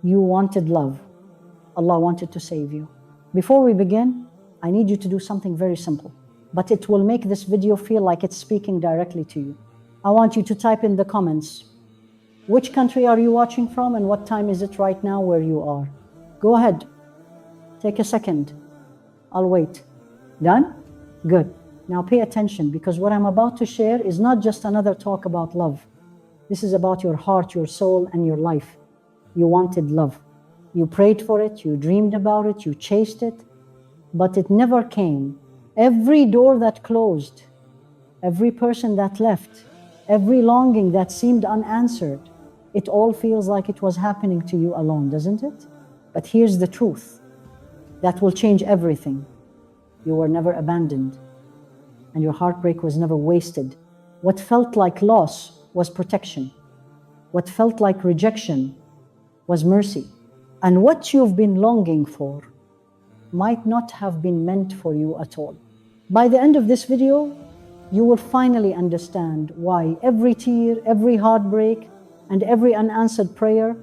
You wanted love. Allah wanted to save you. Before we begin, I need you to do something very simple, but it will make this video feel like it's speaking directly to you. I want you to type in the comments, which country are you watching from and what time is it right now where you are? Go ahead. Take a second. I'll wait. Done? Good. Now pay attention, because what I'm about to share is not just another talk about love. This is about your heart, your soul, and your life. You wanted love. You prayed for it, you dreamed about it, you chased it, but it never came. Every door that closed, every person that left, every longing that seemed unanswered, it all feels like it was happening to you alone, doesn't it? But here's the truth that will change everything. You were never abandoned, and your heartbreak was never wasted. What felt like loss was protection. What felt like rejection was mercy. And what you've been longing for might not have been meant for you at all. By the end of this video, you will finally understand why every tear, every heartbreak, and every unanswered prayer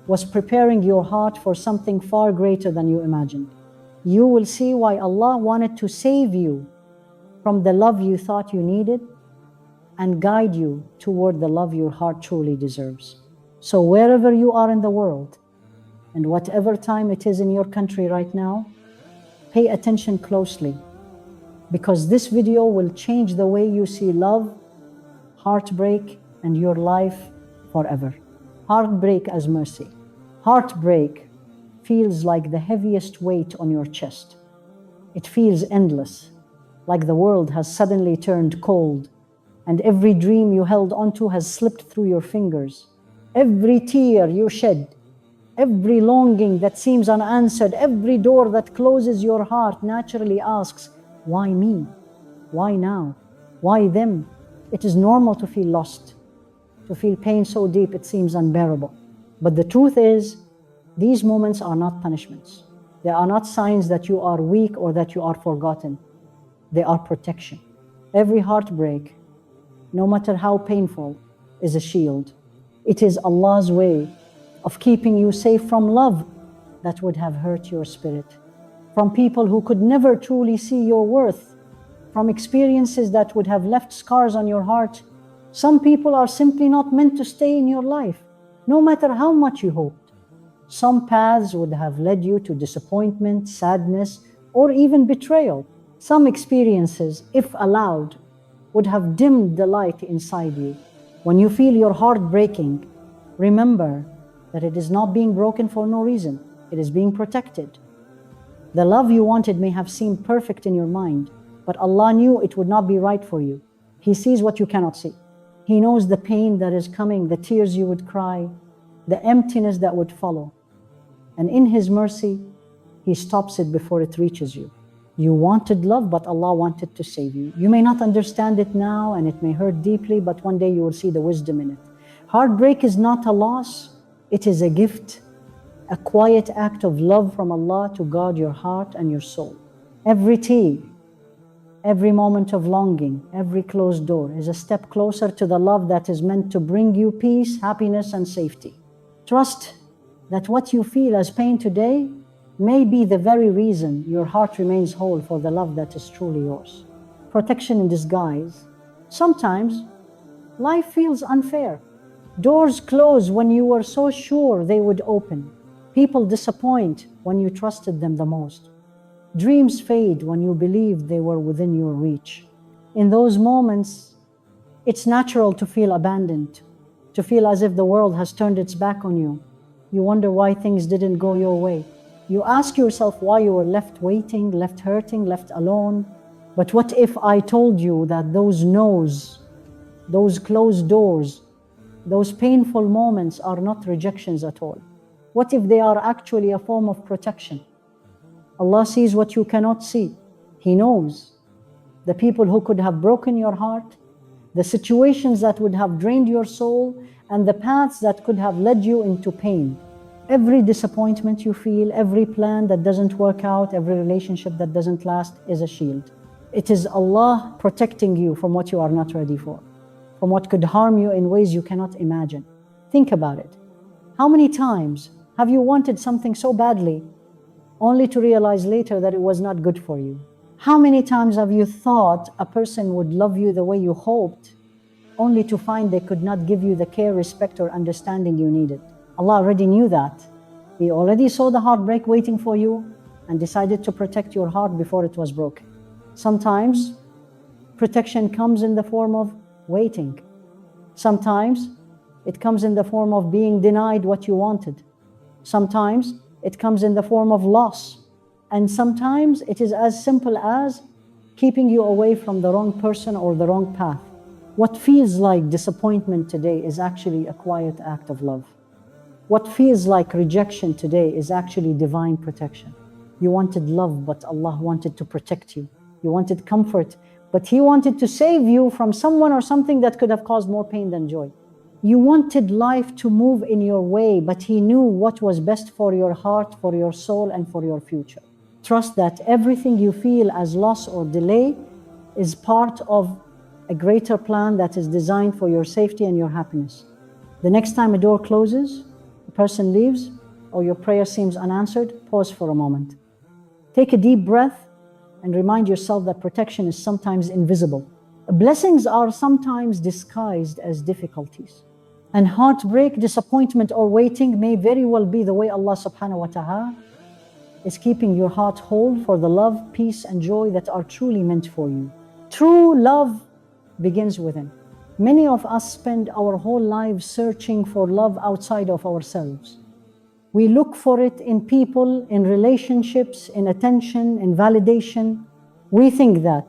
was preparing your heart for something far greater than you imagined. You will see why Allah wanted to save you from the love you thought you needed and guide you toward the love your heart truly deserves. So wherever you are in the world, and whatever time it is in your country right now, pay attention closely, because this video will change the way you see love, heartbreak, and your life forever. Heartbreak as mercy. Heartbreak feels like the heaviest weight on your chest. It feels endless, like the world has suddenly turned cold, and every dream you held onto has slipped through your fingers. Every tear you shed, every longing that seems unanswered, every door that closes your heart naturally asks, why me? Why now? Why them? It is normal to feel lost, to feel pain so deep it seems unbearable. But the truth is, these moments are not punishments. They are not signs that you are weak or that you are forgotten. They are protection. Every heartbreak, no matter how painful, is a shield. It is Allah's way of keeping you safe from love that would have hurt your spirit, from people who could never truly see your worth, from experiences that would have left scars on your heart. Some people are simply not meant to stay in your life, no matter how much you hoped. Some paths would have led you to disappointment, sadness, or even betrayal. Some experiences, if allowed, would have dimmed the light inside you. When you feel your heart breaking, remember that it is not being broken for no reason. It is being protected. The love you wanted may have seemed perfect in your mind, but Allah knew it would not be right for you. He sees what you cannot see. He knows the pain that is coming, the tears you would cry, the emptiness that would follow. And in His mercy, He stops it before it reaches you. You wanted love, but Allah wanted to save you. You may not understand it now, and it may hurt deeply, but one day you will see the wisdom in it. Heartbreak is not a loss. It is a gift, a quiet act of love from Allah to guard your heart and your soul. Every tear, every moment of longing, every closed door is a step closer to the love that is meant to bring you peace, happiness, and safety. Trust that what you feel as pain today may be the very reason your heart remains whole for the love that is truly yours. Protection in disguise. Sometimes life feels unfair. Doors close when you were so sure they would open. People disappoint when you trusted them the most. Dreams fade when you believed they were within your reach. In those moments, it's natural to feel abandoned, to feel as if the world has turned its back on you. You wonder why things didn't go your way. You ask yourself why you were left waiting, left hurting, left alone. But what if I told you that those no's, those closed doors, those painful moments are not rejections at all? What if they are actually a form of protection? Allah sees what you cannot see. He knows the people who could have broken your heart, the situations that would have drained your soul, and the paths that could have led you into pain. Every disappointment you feel, every plan that doesn't work out, every relationship that doesn't last is a shield. It is Allah protecting you from what you are not ready for, from what could harm you in ways you cannot imagine. Think about it. How many times Have you wanted something so badly, only to realize later that it was not good for you? How many times have you thought a person would love you the way you hoped, only to find they could not give you the care, respect, or understanding you needed? Allah already knew that. He already saw the heartbreak waiting for you and decided to protect your heart before it was broken. Sometimes protection comes in the form of waiting. Sometimes it comes in the form of being denied what you wanted. Sometimes it comes in the form of loss. And sometimes it is as simple as keeping you away from the wrong person or the wrong path. What feels like disappointment today is actually a quiet act of love. What feels like rejection today is actually divine protection. You wanted love, but Allah wanted to protect you. You wanted comfort, but He wanted to save you from someone or something that could have caused more pain than joy. You wanted life to move in your way, but He knew what was best for your heart, for your soul, and for your future. Trust that everything you feel as loss or delay is part of a greater plan that is designed for your safety and your happiness. The next time a door closes, a person leaves, or your prayer seems unanswered, pause for a moment. Take a deep breath and remind yourself that protection is sometimes invisible. Blessings are sometimes disguised as difficulties. And heartbreak, disappointment, or waiting may very well be the way Allah subhanahu wa ta'ala is keeping your heart whole for the love, peace, and joy that are truly meant for you. True love begins within. Many of us spend our whole lives searching for love outside of ourselves. We look for it in people, in relationships, in attention, in validation. We think that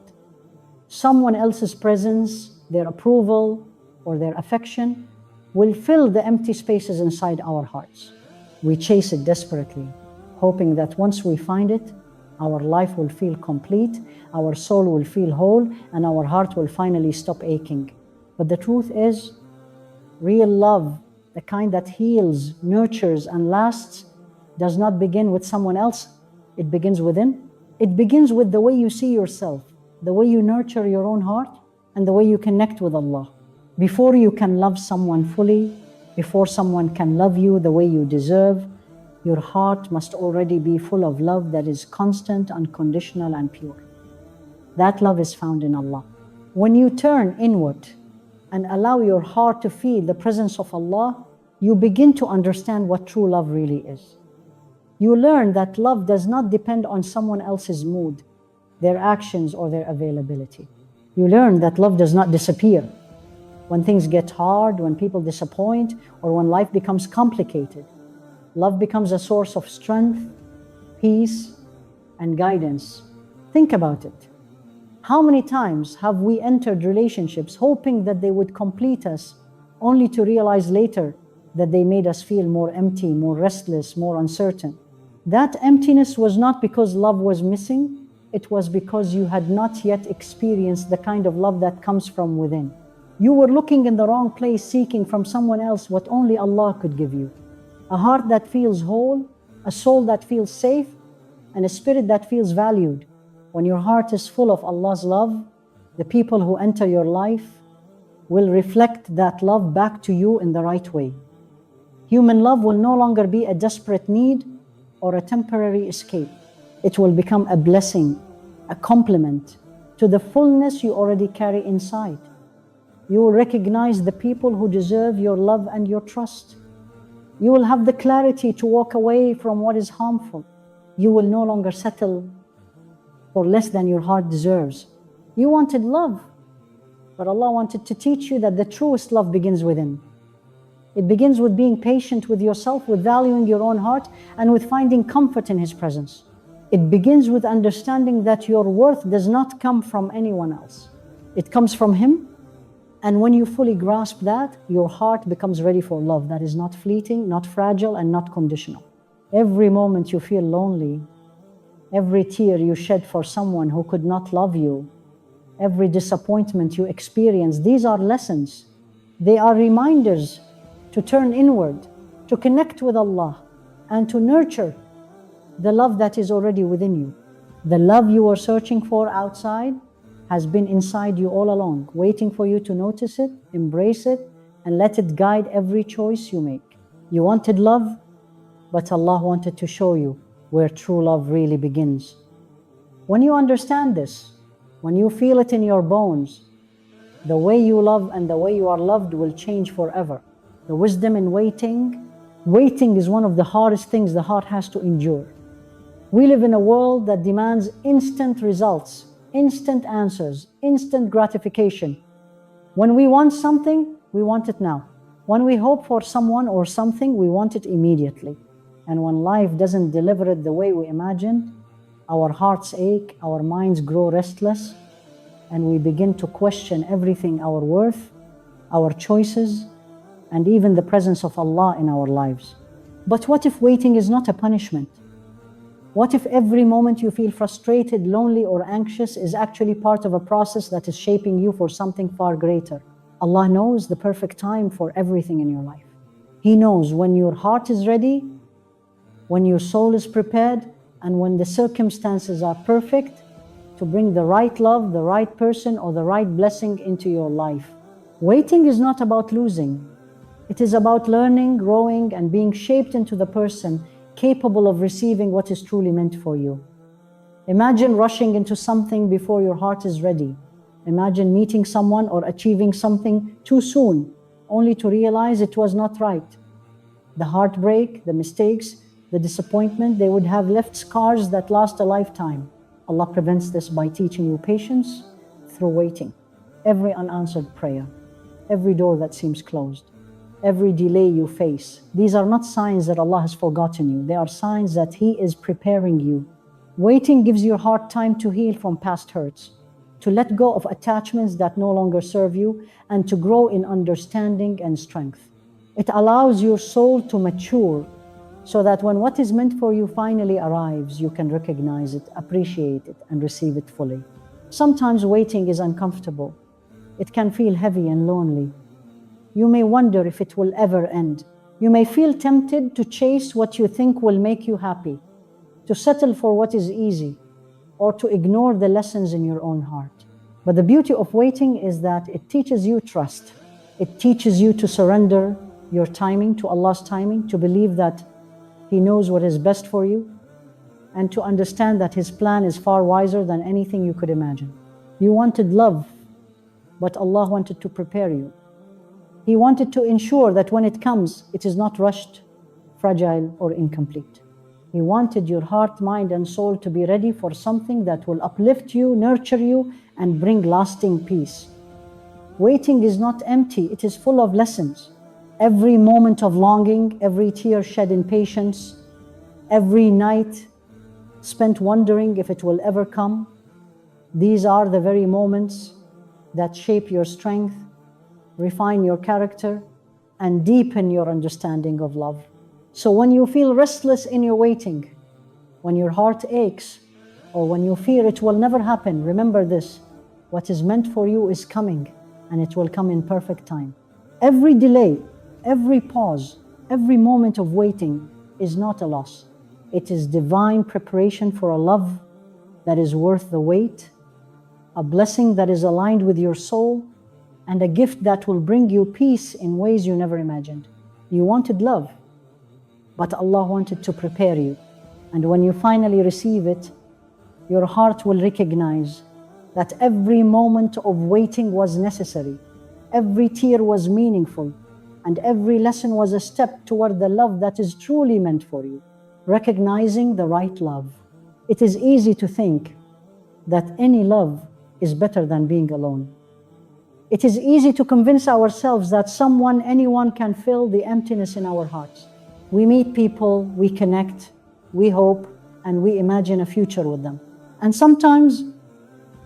someone else's presence, their approval, or their affection will fill the empty spaces inside our hearts. We chase it desperately, hoping that once we find it, our life will feel complete, our soul will feel whole, and our heart will finally stop aching. But the truth is, real love, the kind that heals, nurtures, and lasts, does not begin with someone else. It begins within. It begins with the way you see yourself, the way you nurture your own heart, and the way you connect with Allah. Before you can love someone fully, before someone can love you the way you deserve, your heart must already be full of love that is constant, unconditional, and pure. That love is found in Allah. When you turn inward and allow your heart to feel the presence of Allah, you begin to understand what true love really is. You learn that love does not depend on someone else's mood, their actions, or their availability. You learn that love does not disappear when things get hard, when people disappoint, or when life becomes complicated. Love becomes a source of strength, peace, and guidance. Think about it. How many times have we entered relationships hoping that they would complete us, only to realize later that they made us feel more empty, more restless, more uncertain? That emptiness was not because love was missing, it was because you had not yet experienced the kind of love that comes from within. You were looking in the wrong place, seeking from someone else what only Allah could give you. A heart that feels whole, a soul that feels safe, and a spirit that feels valued. When your heart is full of Allah's love, the people who enter your life will reflect that love back to you in the right way. Human love will no longer be a desperate need or a temporary escape. It will become a blessing, a complement to the fullness you already carry inside. You will recognize the people who deserve your love and your trust. You will have the clarity to walk away from what is harmful. You will no longer settle for less than your heart deserves. You wanted love, but Allah wanted to teach you that the truest love begins within. It begins with being patient with yourself, with valuing your own heart, and with finding comfort in His presence. It begins with understanding that your worth does not come from anyone else. It comes from Him. And when you fully grasp that, your heart becomes ready for love that is not fleeting, not fragile, and not conditional. Every moment you feel lonely, every tear you shed for someone who could not love you, every disappointment you experience, these are lessons. They are reminders to turn inward, to connect with Allah, and to nurture the love that is already within you. The love you are searching for outside has been inside you all along, waiting for you to notice it, embrace it, and let it guide every choice you make. You wanted love? but Allah wanted to show you where true love really begins. When you understand this, when you feel it in your bones, the way you love and the way you are loved will change forever. The wisdom in waiting. Waiting is one of the hardest things the heart has to endure. We live in a world that demands instant results, instant answers, instant gratification. When we want something, we want it now. When we hope for someone or something, we want it immediately. And when life doesn't deliver it the way we imagined, our hearts ache, our minds grow restless, and we begin to question everything, our worth, our choices, and even the presence of Allah in our lives. But what if waiting is not a punishment? What if every moment you feel frustrated, lonely, or anxious is actually part of a process that is shaping you for something far greater? Allah knows the perfect time for everything in your life. He knows when your heart is ready, when your soul is prepared, and when the circumstances are perfect to bring the right love, the right person, or the right blessing into your life. Waiting is not about losing. It is about learning, growing, and being shaped into the person capable of receiving what is truly meant for you. Imagine rushing into something before your heart is ready. Imagine meeting someone or achieving something too soon, only to realize it was not right. The heartbreak, the mistakes, the disappointment, they would have left scars that last a lifetime. Allah prevents this by teaching you patience through waiting. Every unanswered prayer, every door that seems closed, every delay you face, these are not signs that Allah has forgotten you. They are signs that He is preparing you. Waiting gives your heart time to heal from past hurts, to let go of attachments that no longer serve you, and to grow in understanding and strength. It allows your soul to mature so that when what is meant for you finally arrives, you can recognize it, appreciate it, and receive it fully. Sometimes waiting is uncomfortable. It can feel heavy and lonely. You may wonder if it will ever end. You may feel tempted to chase what you think will make you happy, to settle for what is easy, or to ignore the lessons in your own heart. But the beauty of waiting is that it teaches you trust. It teaches you to surrender your timing to Allah's timing, to believe that He knows what is best for you, and to understand that His plan is far wiser than anything you could imagine. You wanted love, but Allah wanted to prepare you. He wanted to ensure that when it comes, it is not rushed, fragile, or incomplete. He wanted your heart, mind, and soul to be ready for something that will uplift you, nurture you, and bring lasting peace. Waiting is not empty, it is full of lessons. Every moment of longing, every tear shed in patience, every night spent wondering if it will ever come, these are the very moments that shape your strength, refine your character, and deepen your understanding of love. So when you feel restless in your waiting, when your heart aches, or when you fear it will never happen, remember this: what is meant for you is coming, and it will come in perfect time. Every delay, every pause, every moment of waiting is not a loss. It is divine preparation for a love that is worth the wait, a blessing that is aligned with your soul, and a gift that will bring you peace in ways you never imagined. You wanted love, but Allah wanted to prepare you. And when you finally receive it, your heart will recognize that every moment of waiting was necessary, every tear was meaningful, and every lesson was a step toward the love that is truly meant for you. Recognizing the right love. It is easy to think that any love is better than being alone. It is easy to convince ourselves that someone, anyone can fill the emptiness in our hearts. We meet people, we connect, we hope, and we imagine a future with them. And sometimes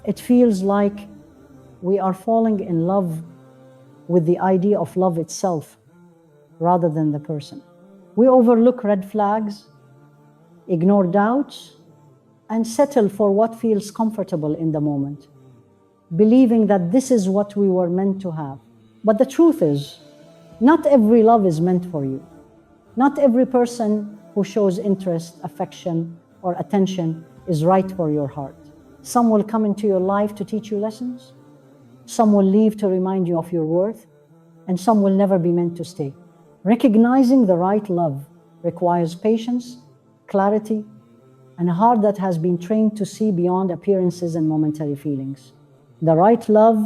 it feels like we are falling in love with the idea of love itself rather than the person. We overlook red flags, ignore doubts, and settle for what feels comfortable in the moment, believing that this is what we were meant to have. But the truth is, not every love is meant for you. Not every person who shows interest, affection, or attention is right for your heart. Some will come into your life to teach you lessons. Some will leave to remind you of your worth, and some will never be meant to stay. Recognizing the right love requires patience, clarity, and a heart that has been trained to see beyond appearances and momentary feelings. The right love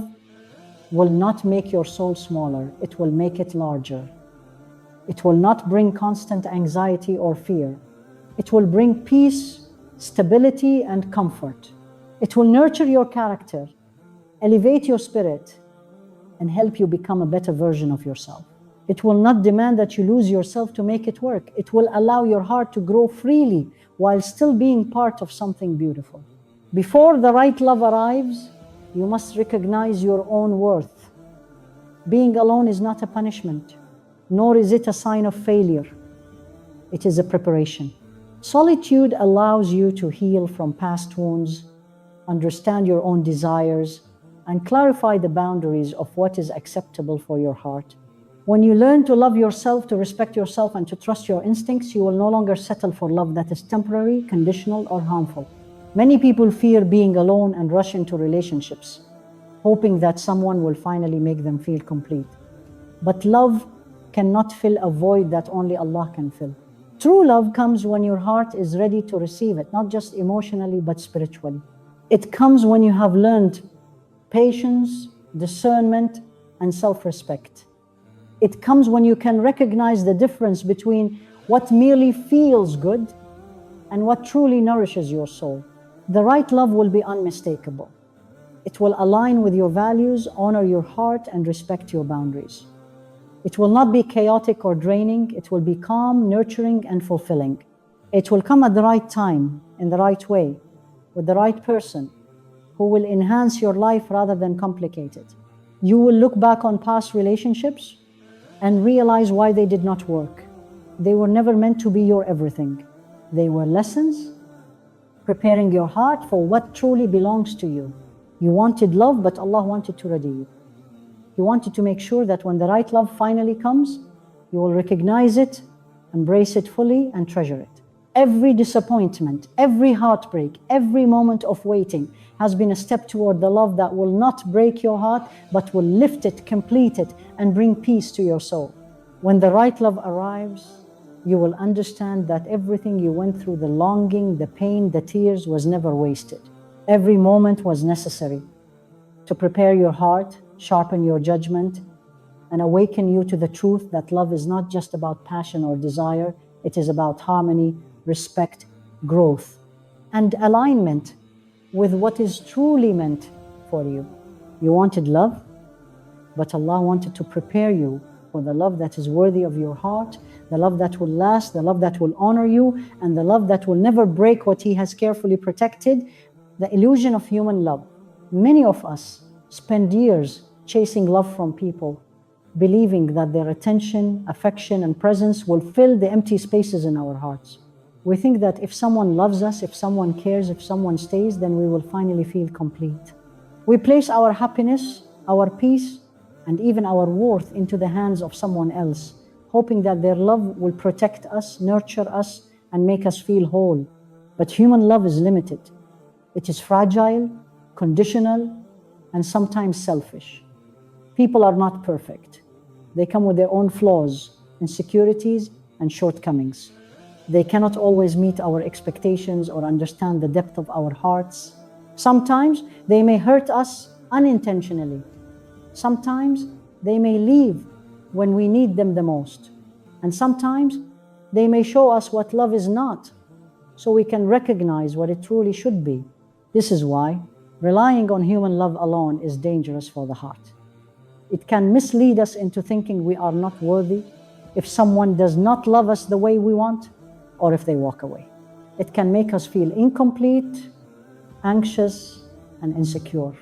will not make your soul smaller, it will make it larger. It will not bring constant anxiety or fear. It will bring peace, stability, and comfort. It will nurture your character, elevate your spirit, and help you become a better version of yourself. It will not demand that you lose yourself to make it work. It will allow your heart to grow freely while still being part of something beautiful. Before the right love arrives, you must recognize your own worth. Being alone is not a punishment, nor is it a sign of failure. It is a preparation. Solitude allows you to heal from past wounds, understand your own desires, and clarify the boundaries of what is acceptable for your heart. When you learn to love yourself, to respect yourself, and to trust your instincts, you will no longer settle for love that is temporary, conditional, or harmful. Many people fear being alone and rush into relationships, hoping that someone will finally make them feel complete. But love cannot fill a void that only Allah can fill. True love comes when your heart is ready to receive it, not just emotionally, but spiritually. It comes when you have learned patience, discernment, and self-respect. It comes when you can recognize the difference between what merely feels good and what truly nourishes your soul. The right love will be unmistakable. It will align with your values, honor your heart, and respect your boundaries. It will not be chaotic or draining. It will be calm, nurturing, and fulfilling. It will come at the right time, in the right way, with the right person, who will enhance your life rather than complicate it. You will look back on past relationships and realize why they did not work. They were never meant to be your everything. They were lessons, preparing your heart for what truly belongs to you. You wanted love, but Allah wanted to ready you. He wanted to make sure that when the right love finally comes, you will recognize it, embrace it fully, and treasure it. Every disappointment, every heartbreak, every moment of waiting has been a step toward the love that will not break your heart, but will lift it, complete it, and bring peace to your soul. When the right love arrives, you will understand that everything you went through, the longing, the pain, the tears, was never wasted. Every moment was necessary to prepare your heart, sharpen your judgment, and awaken you to the truth that love is not just about passion or desire. It is about harmony, respect, growth, and alignment with what is truly meant for you. You wanted love, but Allah wanted to prepare you for the love that is worthy of your heart, the love that will last, the love that will honor you, and the love that will never break what He has carefully protected. The illusion of human love. Many of us spend years chasing love from people, believing that their attention, affection, and presence will fill the empty spaces in our hearts. We think that if someone loves us, if someone cares, if someone stays, then we will finally feel complete. We place our happiness, our peace, and even our worth into the hands of someone else, hoping that their love will protect us, nurture us, and make us feel whole. But human love is limited. It is fragile, conditional, and sometimes selfish. People are not perfect. They come with their own flaws, insecurities, and shortcomings. They cannot always meet our expectations or understand the depth of our hearts. Sometimes they may hurt us unintentionally. Sometimes they may leave when we need them the most. And sometimes they may show us what love is not, so we can recognize what it truly should be. This is why relying on human love alone is dangerous for the heart. It can mislead us into thinking we are not worthy if someone does not love us the way we want, or if they walk away. It can make us feel incomplete, anxious, and insecure.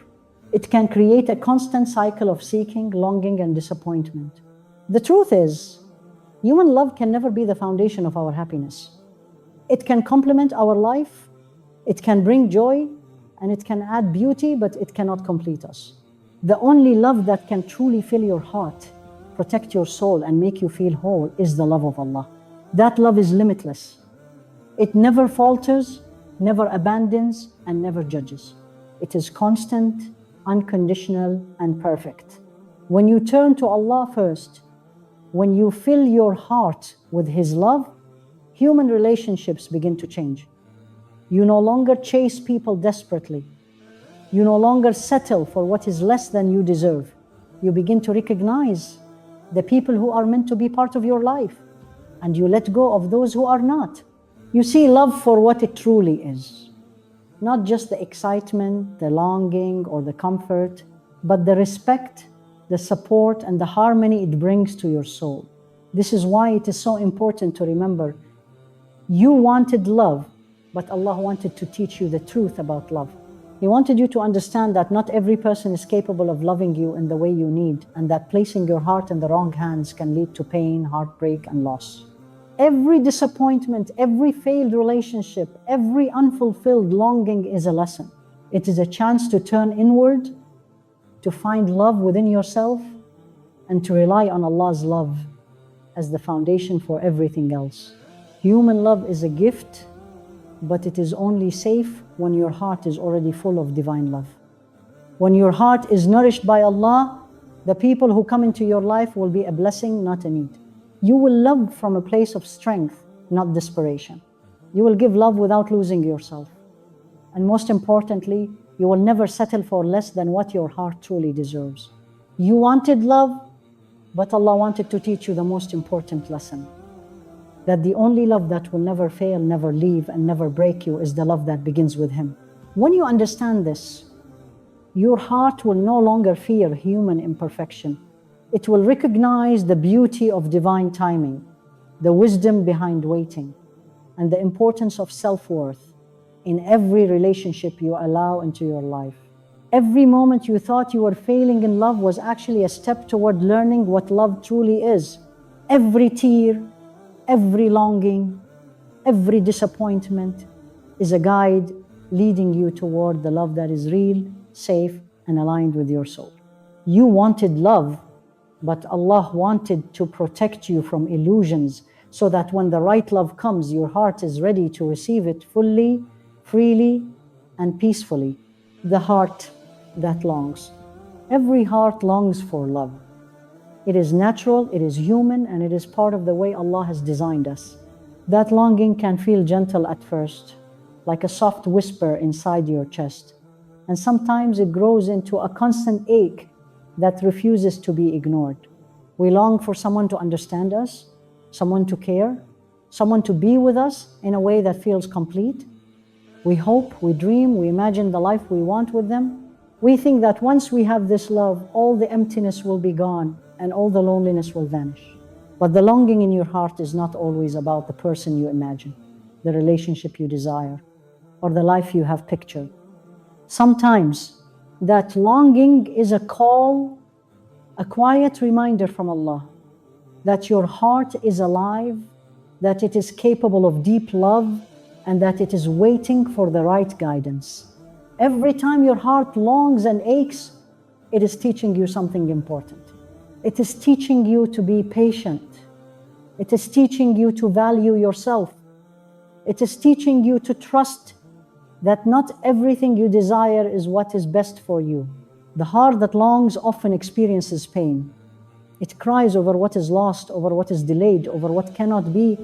It can create a constant cycle of seeking, longing, and disappointment. The truth is, human love can never be the foundation of our happiness. It can complement our life, it can bring joy, and it can add beauty, but it cannot complete us. The only love that can truly fill your heart, protect your soul, and make you feel whole is the love of Allah. That love is limitless. It never falters, never abandons, and never judges. It is constant, unconditional, and perfect. When you turn to Allah first, when you fill your heart with His love, human relationships begin to change. You no longer chase people desperately. You no longer settle for what is less than you deserve. You begin to recognize the people who are meant to be part of your life, and you let go of those who are not. You see love for what it truly is. Not just the excitement, the longing, or the comfort, but the respect, the support, and the harmony it brings to your soul. This is why it is so important to remember you wanted love, but Allah wanted to teach you the truth about love. He wanted you to understand that not every person is capable of loving you in the way you need, and that placing your heart in the wrong hands can lead to pain, heartbreak, and loss. Every disappointment, every failed relationship, every unfulfilled longing is a lesson. It is a chance to turn inward, to find love within yourself, and to rely on Allah's love as the foundation for everything else. Human love is a gift, but it is only safe when your heart is already full of divine love. When your heart is nourished by Allah, the people who come into your life will be a blessing, not a need. You will love from a place of strength, not desperation. You will give love without losing yourself. And most importantly, you will never settle for less than what your heart truly deserves. You wanted love, but Allah wanted to teach you the most important lesson. That the only love that will never fail, never leave, and never break you is the love that begins with Him. When you understand this, your heart will no longer fear human imperfection. It will recognize the beauty of divine timing, the wisdom behind waiting, and the importance of self-worth in every relationship you allow into your life. Every moment you thought you were failing in love was actually a step toward learning what love truly is. Every tear, every longing, every disappointment is a guide leading you toward the love that is real, safe, and aligned with your soul. You wanted love, but Allah wanted to protect you from illusions so that when the right love comes, your heart is ready to receive it fully, freely, and peacefully. The heart that longs. Every heart longs for love. It is natural, it is human, and it is part of the way Allah has designed us. That longing can feel gentle at first, like a soft whisper inside your chest. And sometimes it grows into a constant ache that refuses to be ignored. We long for someone to understand us, someone to care, someone to be with us in a way that feels complete. We hope, we dream, we imagine the life we want with them. We think that once we have this love, all the emptiness will be gone and all the loneliness will vanish. But the longing in your heart is not always about the person you imagine, the relationship you desire, or the life you have pictured. Sometimes that longing is a call, a quiet reminder from Allah that your heart is alive, that it is capable of deep love, and that it is waiting for the right guidance. Every time your heart longs and aches, it is teaching you something important. It is teaching you to be patient. It is teaching you to value yourself. It is teaching you to trust that not everything you desire is what is best for you. The heart that longs often experiences pain. It cries over what is lost, over what is delayed, over what cannot be,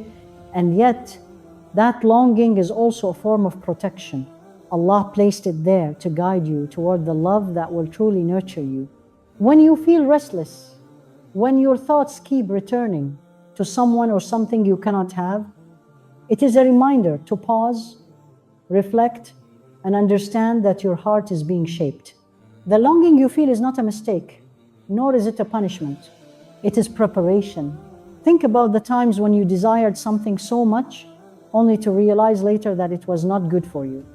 and yet that longing is also a form of protection. Allah placed it there to guide you toward the love that will truly nurture you. When you feel restless, when your thoughts keep returning to someone or something you cannot have, it is a reminder to pause, reflect, and understand that your heart is being shaped. The longing you feel is not a mistake, nor is it a punishment. It is preparation. Think about the times when you desired something so much, only to realize later that it was not good for you.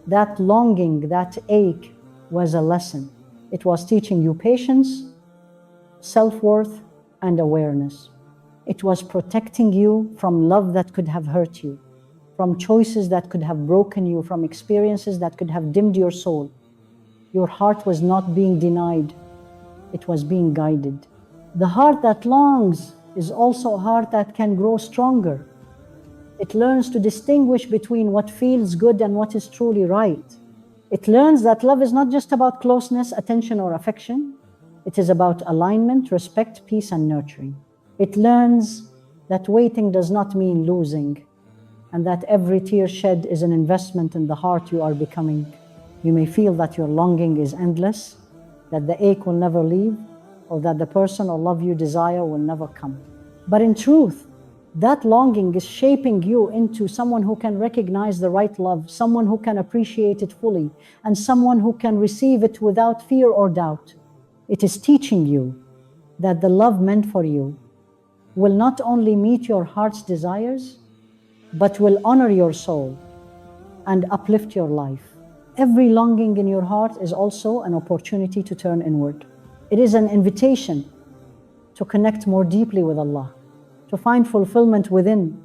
That longing, that ache was a lesson. It was teaching you patience, self-worth, and awareness. It was protecting you from love that could have hurt you, from choices that could have broken you, from experiences that could have dimmed your soul. Your heart was not being denied, it was being guided. The heart that longs is also a heart that can grow stronger. It learns to distinguish between what feels good and what is truly right. It learns that love is not just about closeness, attention, or affection. It is about alignment, respect, peace, and nurturing. It learns that waiting does not mean losing, and that every tear shed is an investment in the heart you are becoming. You may feel that your longing is endless, that the ache will never leave, or that the person or love you desire will never come. But in truth, that longing is shaping you into someone who can recognize the right love, someone who can appreciate it fully, and someone who can receive it without fear or doubt. It is teaching you that the love meant for you will not only meet your heart's desires, but will honor your soul and uplift your life. Every longing in your heart is also an opportunity to turn inward. It is an invitation to connect more deeply with Allah, to find fulfillment within,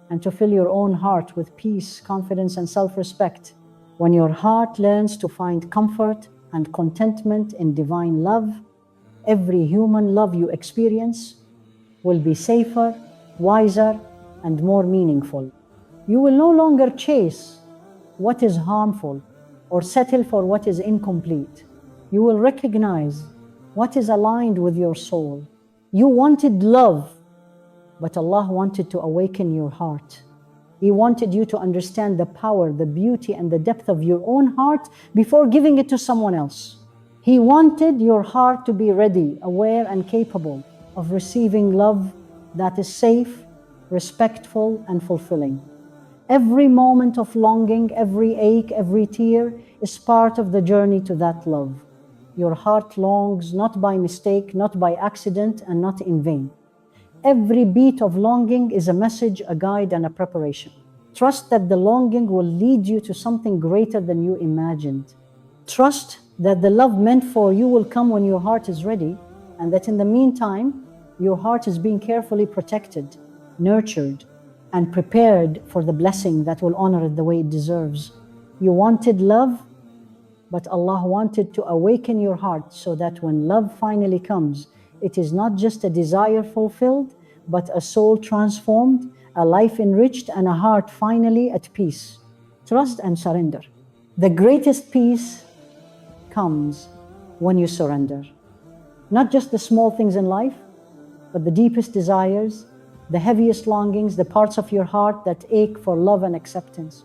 and to fill your own heart with peace, confidence, and self-respect. When your heart learns to find comfort and contentment in divine love, every human love you experience will be safer, wiser, and more meaningful. You will no longer chase what is harmful or settle for what is incomplete. You will recognize what is aligned with your soul. You wanted love, but Allah wanted to awaken your heart. He wanted you to understand the power, the beauty, and the depth of your own heart before giving it to someone else. He wanted your heart to be ready, aware, and capable of receiving love that is safe, respectful, and fulfilling. Every moment of longing, every ache, every tear is part of the journey to that love. Your heart longs not by mistake, not by accident, and not in vain. Every beat of longing is a message, a guide, and a preparation. Trust that the longing will lead you to something greater than you imagined. Trust that the love meant for you will come when your heart is ready, and that in the meantime, your heart is being carefully protected, nurtured, and prepared for the blessing that will honor it the way it deserves. You wanted love, but Allah wanted to awaken your heart so that when love finally comes, it is not just a desire fulfilled, but a soul transformed, a life enriched, and a heart finally at peace. Trust and surrender. The greatest peace comes when you surrender. Not just the small things in life, but the deepest desires, the heaviest longings, the parts of your heart that ache for love and acceptance.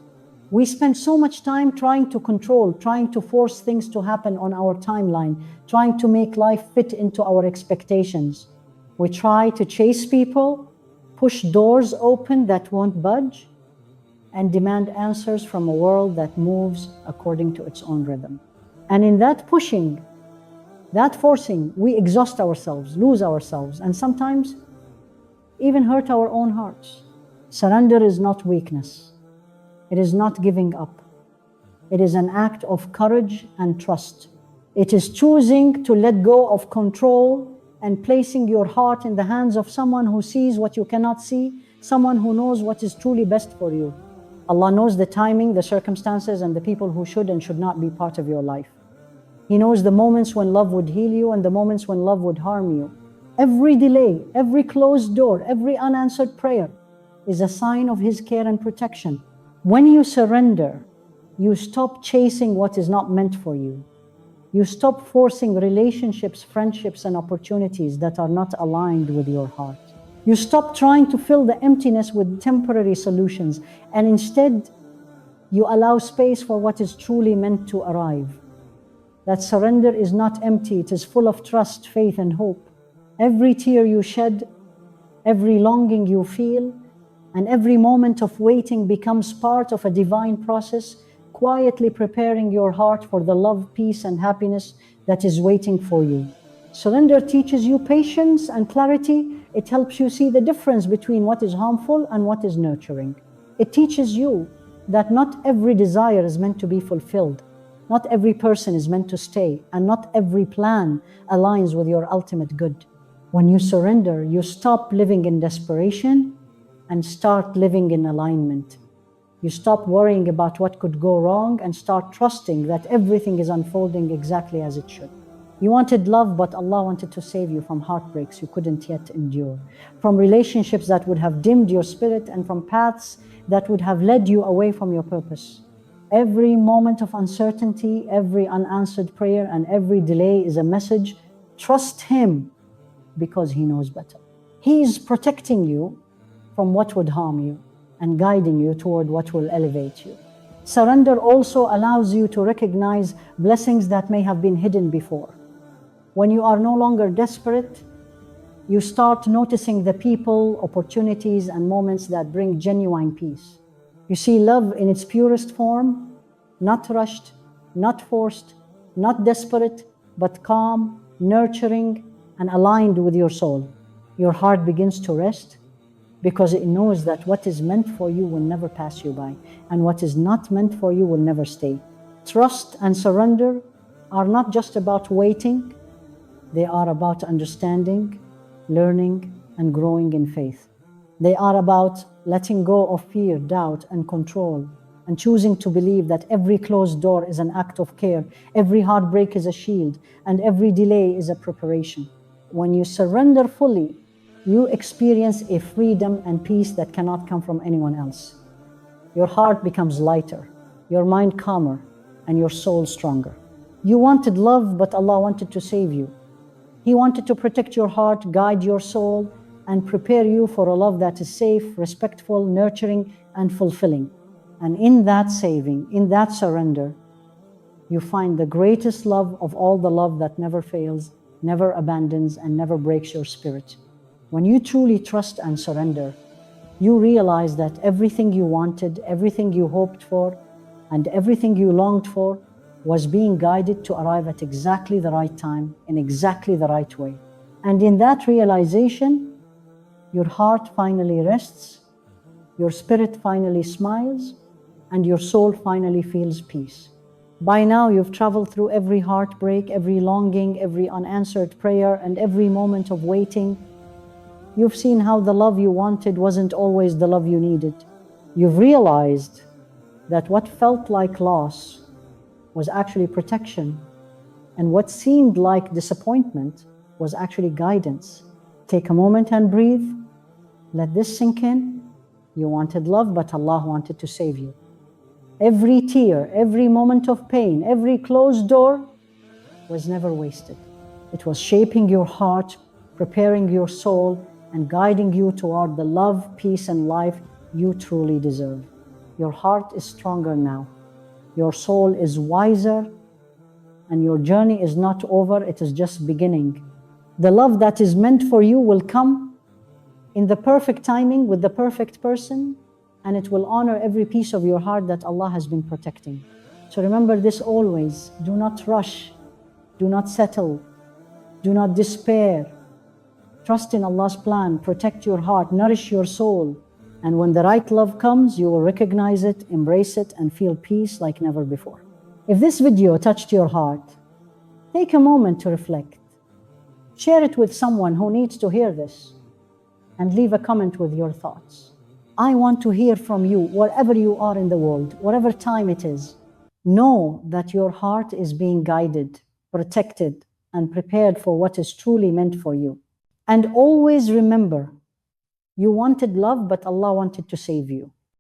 We spend so much time trying to control, trying to force things to happen on our timeline, trying to make life fit into our expectations. We try to chase people, push doors open that won't budge, and demand answers from a world that moves according to its own rhythm. And in that pushing, that forcing, we exhaust ourselves, lose ourselves, and sometimes even hurt our own hearts. Surrender is not weakness. It is not giving up. It is an act of courage and trust. It is choosing to let go of control and placing your heart in the hands of someone who sees what you cannot see, someone who knows what is truly best for you. Allah knows the timing, the circumstances, and the people who should and should not be part of your life. He knows the moments when love would heal you and the moments when love would harm you. Every delay, every closed door, every unanswered prayer is a sign of His care and protection. When you surrender, you stop chasing what is not meant for you. You stop forcing relationships, friendships, and opportunities that are not aligned with your heart. You stop trying to fill the emptiness with temporary solutions, and instead, you allow space for what is truly meant to arrive. That surrender is not empty, it is full of trust, faith, and hope. Every tear you shed, every longing you feel, and every moment of waiting becomes part of a divine process, quietly preparing your heart for the love, peace, and happiness that is waiting for you. Surrender teaches you patience and clarity. It helps you see the difference between what is harmful and what is nurturing. It teaches you that not every desire is meant to be fulfilled. Not every person is meant to stay, and not every plan aligns with your ultimate good. When you surrender, you stop living in desperation and start living in alignment. You stop worrying about what could go wrong and start trusting that everything is unfolding exactly as it should. You wanted love, but Allah wanted to save you from heartbreaks you couldn't yet endure, from relationships that would have dimmed your spirit, and from paths that would have led you away from your purpose. Every moment of uncertainty, every unanswered prayer, and every delay is a message. Trust Him because He knows better. He is protecting you from what would harm you and guiding you toward what will elevate you. Surrender also allows you to recognize blessings that may have been hidden before. When you are no longer desperate, you start noticing the people, opportunities, and moments that bring genuine peace. You see love in its purest form, not rushed, not forced, not desperate, but calm, nurturing, and aligned with your soul. Your heart begins to rest because it knows that what is meant for you will never pass you by, and what is not meant for you will never stay. Trust and surrender are not just about waiting, they are about understanding, learning, and growing in faith. They are about letting go of fear, doubt, and control, and choosing to believe that every closed door is an act of care, every heartbreak is a shield, and every delay is a preparation. When you surrender fully, you experience a freedom and peace that cannot come from anyone else. Your heart becomes lighter, your mind calmer, and your soul stronger. You wanted love, but Allah wanted to save you. He wanted to protect your heart, guide your soul, and prepare you for a love that is safe, respectful, nurturing, and fulfilling. And in that saving, in that surrender, you find the greatest love of all the love that never fails, never abandons, and never breaks your spirit. When you truly trust and surrender, you realize that everything you wanted, everything you hoped for, and everything you longed for was being guided to arrive at exactly the right time, in exactly the right way. And in that realization, your heart finally rests, your spirit finally smiles, and your soul finally feels peace. By now, you've traveled through every heartbreak, every longing, every unanswered prayer, and every moment of waiting. You've seen how the love you wanted wasn't always the love you needed. You've realized that what felt like loss was actually protection, and what seemed like disappointment was actually guidance. Take a moment and breathe. Let this sink in. You wanted love, but Allah wanted to save you. Every tear, every moment of pain, every closed door was never wasted. It was shaping your heart, preparing your soul, and guiding you toward the love, peace, and life you truly deserve. Your heart is stronger now. Your soul is wiser, and your journey is not over, it is just beginning. The love that is meant for you will come in the perfect timing with the perfect person, and it will honor every piece of your heart that Allah has been protecting. So remember this always. Do not rush. Do not settle. Do not despair. Trust in Allah's plan. Protect your heart. Nourish your soul. And when the right love comes, you will recognize it, embrace it, and feel peace like never before. If this video touched your heart, take a moment to reflect. Share it with someone who needs to hear this, and leave a comment with your thoughts. I want to hear from you, wherever you are in the world, whatever time it is. Know that your heart is being guided, protected, and prepared for what is truly meant for you. And always remember, you wanted love, but Allah wanted to save you.